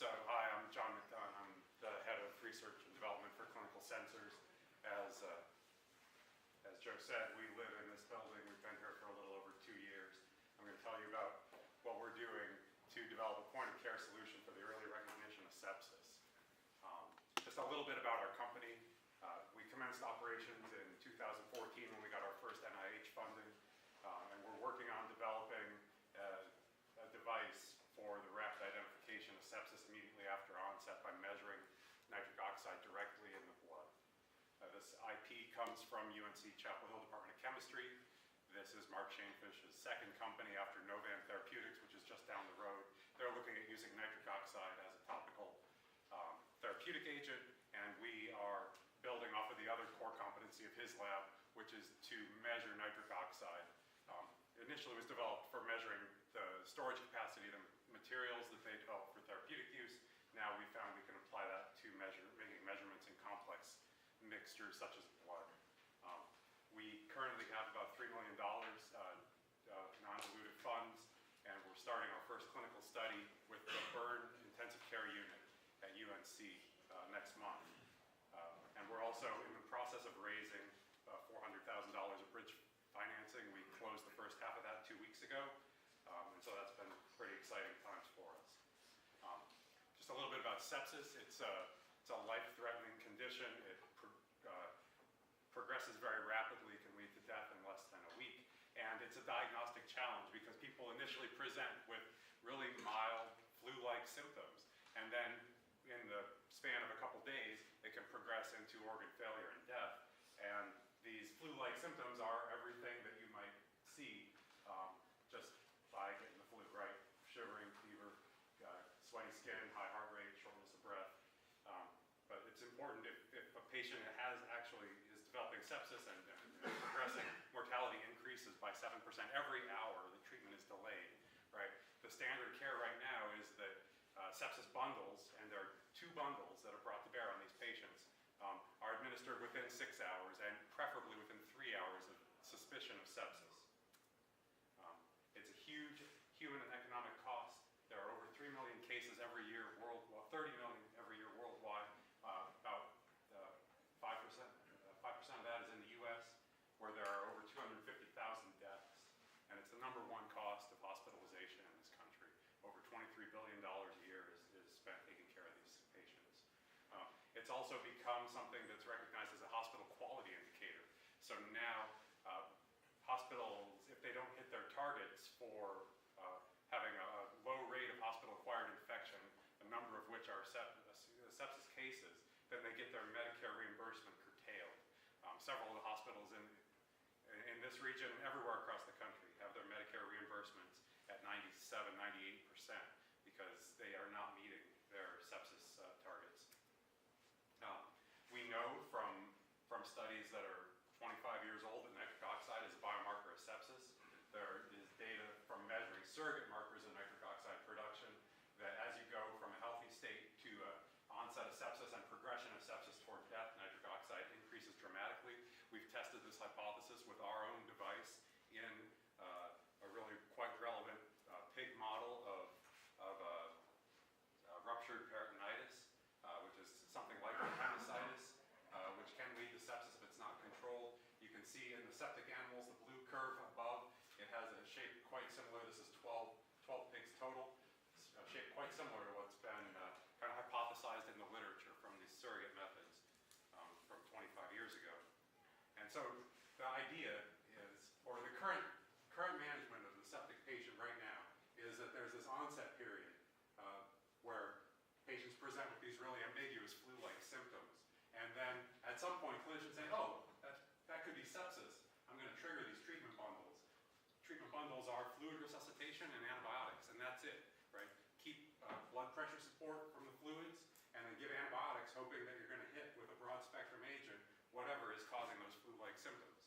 Hi, I'm John McDunn. I'm the head of research and development for clinical sensors. As Joe said, we live in this building. We've been here for a little over 2 years. I'm going to tell you about what we're doing to develop a point-of-care solution for the early recognition of sepsis. Just a little bit about our company. We commenced operations in 2014 when we got our first NIH funding, and we're working on developing a device for the rapid identification of sepsis immediately after onset by measuring nitric oxide directly in the blood. This IP comes from UNC Chapel Hill Department of Chemistry. This is Mark Shanefish's second company after McDunn Therapeutics, which is just down the road. They're looking at using nitric oxide as a topical therapeutic agent, and we are building off of the other core competency of his lab, which is to measure nitric oxide. Initially, it was developed for measuring the storage capacity of the materials that they developed for therapeutic use. Now we found we can apply that to making measurements in complex mixtures such as blood. We currently have about $3 million of non-dilutive funds, and we're starting our first clinical study with the burn intensive care unit at UNC next month. And we're also in the process of raising $400,000 of bridge financing. We closed the first half of that 2 weeks ago, and so that's been pretty exciting times for us. Just a little bit about sepsis. It's a life-threatening condition. It progresses very rapidly, can lead to death in less than a week, and it's a diagnostic challenge because people initially present with really mild flu-like symptoms, and then in the span of a couple days, it can progress into organ failure and death. And these flu-like symptoms are everything that you might see just by getting the flu, right? Shivering, fever, sweaty skin, high heart rate, shortness of breath. But it's important if a patient is developing sepsis and progressing, mortality increases by 7% every hour the treatment is delayed, right? The standard care right now is that sepsis bundles, and there are 2 bundles that are brought to bear on these patients, are administered within 6 hours and preferably within 3 hours of suspicion of sepsis. It's a huge human and economic cost. There are over 3 million cases every year worldwide, 30 million every year worldwide. About 5% of that is in the US, where there are over 250,000 deaths. And it's the #1 cost of hospitalization in this country. Over $23 billion a year is spent taking care of these patients. It's also become something that's recognized as a hospital quality indicator. So now hospitals, if they don't hit their targets for having a low rate of hospital-acquired infection, a number of which are sepsis cases, then they get their Medicare reimbursement curtailed. Several of the hospitals in this region, everywhere across the country, have their Medicare reimbursements at 97, 98% because they are not meeting their sepsis targets. We know from studies that are 25 years old that nitric oxide is a biomarker of sepsis. There is data from measuring surrogate markers of nitric oxide production that as you go from a healthy state to onset of sepsis and progression of sepsis toward death, nitric oxide increases dramatically. We've tested this hypothesis with our own device in a really quite relevant pig model of ruptured peritonitis, which is something like appendicitis, which can lead to sepsis if it's not controlled. You can see in the septic animals, the blue curve above, it has a shape quite similar. This is 12 pigs total. It's a shape quite similar to what's been kind of hypothesized in the literature from these surrogate methods from 25 years ago. And so the idea is, or the current management of the septic patient right now is that there's this onset period where patients present with these really ambiguous flu-like symptoms. And then at some point, clinicians say, oh, that could be sepsis. I'm going to trigger these treatment bundles. Treatment bundles are fluid resuscitation and antibiotics, and that's it, right? Keep blood pressure support from the fluids, and then give antibiotics, hoping that you're going to hit with a broad spectrum agent whatever is causing those flu-like symptoms.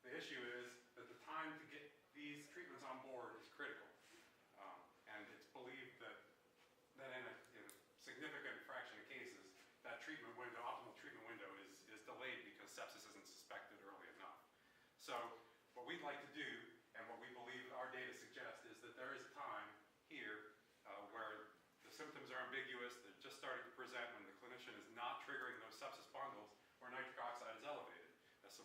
The issue is that the time to get these treatments on board is critical. And it's believed that in a significant fraction of cases, that optimal treatment window is delayed because sepsis isn't suspected early enough. So what we'd like to do, and what we believe our data suggests, is that there is a time here where the symptom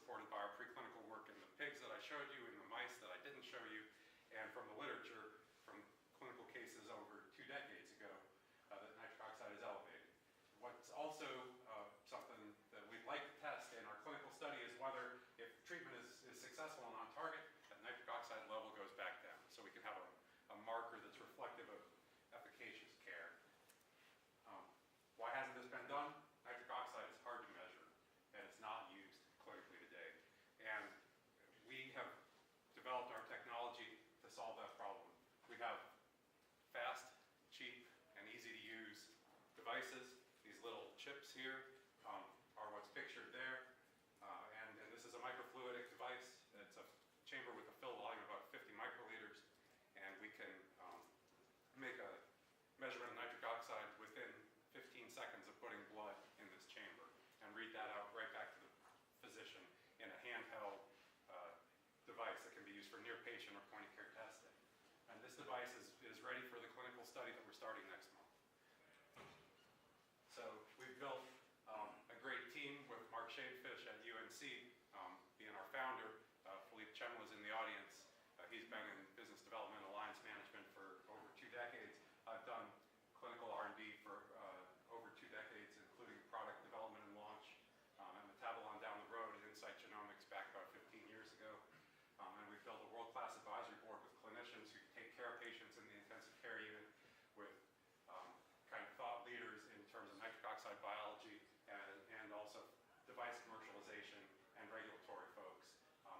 supported by our preclinical work in the pigs that I showed you, in the mice that I didn't show you, and from the literature from clinical cases over 2 decades ago that nitric oxide is elevated. What's also something that we'd like to test in our clinical study is whether, if treatment is successful and on target, that nitric oxide level goes back down, so we can have a marker that's reflective of efficacious care. Why hasn't this been done? Nitric oxide is hard to measure, and it's not used clinically today. And we have developed our technology to solve that problem. We have fast, cheap, and easy to use devices. These little chips here are what's pictured there. And this is a microfluidic device. It's a chamber with a fill volume of about 50 microliters. And we can make a measurement of nitric oxide within 15 seconds of putting blood in this chamber and read that out right back to the physician in a handheld device that can be used for near-patient or point-of-care testing. And this device is ready for the clinical study that we're starting next month. So we've built a great team with Mark Shanefish at UNC being our founder. Philippe Chemla is in the audience. He's been in business development and alliance management for over 2 decades. I've done clinical R&D for over 2 decades, including product development and launch at Metabolon down the road, and Insight Genomics back about 15 years ago. And we've built a world-class advisory board with clinicians who take care of patients in the intensive care unit, with kind of thought leaders in terms of nitric oxide biology and also device commercialization and regulatory folks.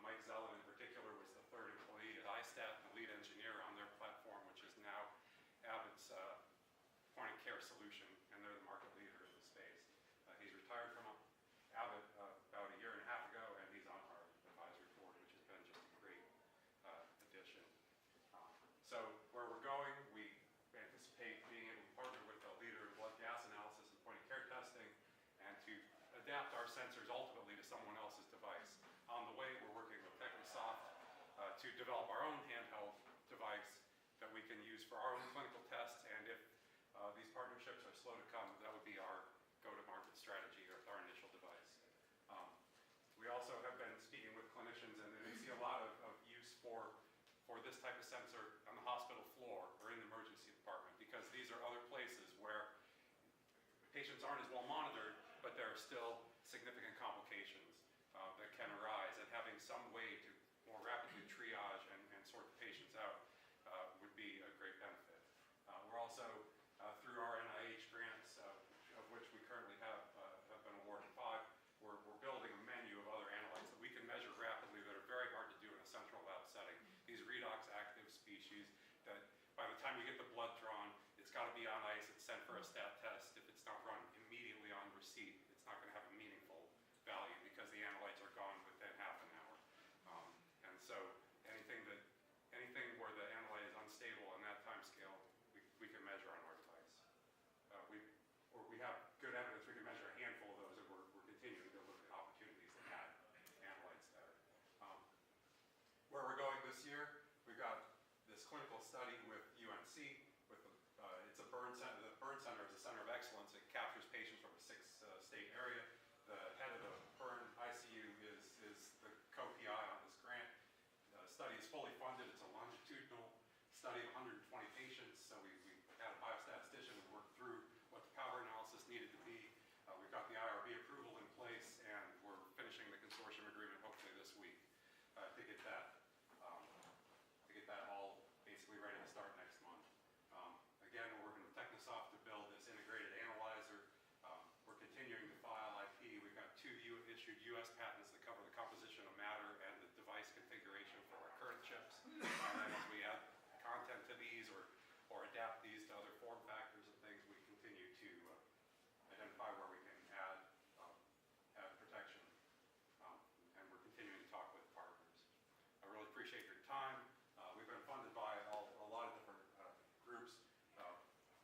Mike Zellin in particular was the 3rd employee at iStat, the lead engineer on their platform, which is now Abbott's point-of-care solution, and they're the market leader in the space. He's retired from Abbott about 1.5 years ago, and he's on our advisory board, which has been just a great addition. So where we're going, we anticipate being able to partner with a leader in blood gas analysis and point-of-care testing, and to adapt our sensors ultimately to someone else's device. On the way, we're working with Technisoft to develop our own handheld device that we can use for our own clinical tests, and if these partnerships are slow to come, that would be our go-to-market strategy with our initial device. We also have been speaking with clinicians, and we see a lot of use for this type of sensor on the hospital floor or in the emergency department, because these are other places where patients aren't as well monitored, but there are still significant complications that can arise, and having some way to more rapidly triage and sort the patients out would be a great benefit. We're also, through our NIH grants, of which we currently have been awarded 5, we're building a menu of other analytes that we can measure rapidly that are very hard to do in a central lab setting. These redox active species that by the time you get the blood drawn, it's got to be on ice, it's sent for a stat test. If it's not run immediately on receipt, it's not going to have a meaningful value because the analytes are gone within half an hour. And so anything where the analyte is unstable on that time scale, we can measure on our device. We have good evidence we can measure a handful of those, and we're continuing to look at opportunities to add analytes there. Where we're going this year, we've got this clinical study with UNC. It's a burn center. The burn center is a center of excellence. It captures patients from a 6-state area. The head of the burn ICU is the co-PI on this grant. The study is fully funded. It's a longitudinal study of 120 patients. So we had a biostatistician who worked through what the power analysis needed to be. We've got the IRB approval in place, and we're finishing the consortium agreement hopefully this week to get that all basically ready to start next month. Again, we're working with Technisoft to build this integrated analyzer. We're continuing to file IP. We've got 2 issued U.S. patents that cover the composition of matter and the device configuration for our current chips. And then as we add content to these or adapt these to other form factors and things, we continue to identify where we can add protection. And we're continuing to talk with partners. I really appreciate your time. We've been funded by a lot of different groups.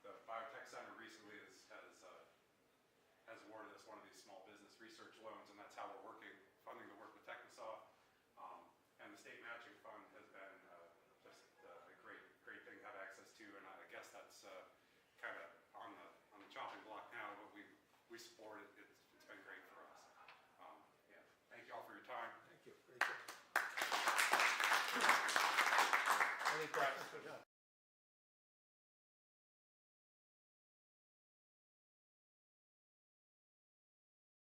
The Biotech Center recently has awarded us one of these small business research loans, and that's how we're funding the work with Technisoft. And the state matching fund has been just a great thing to have access to, and I guess that's kind of on the chopping block now, but we support it. It's been great for us. Yeah. Thank you all for your time. Any questions for John?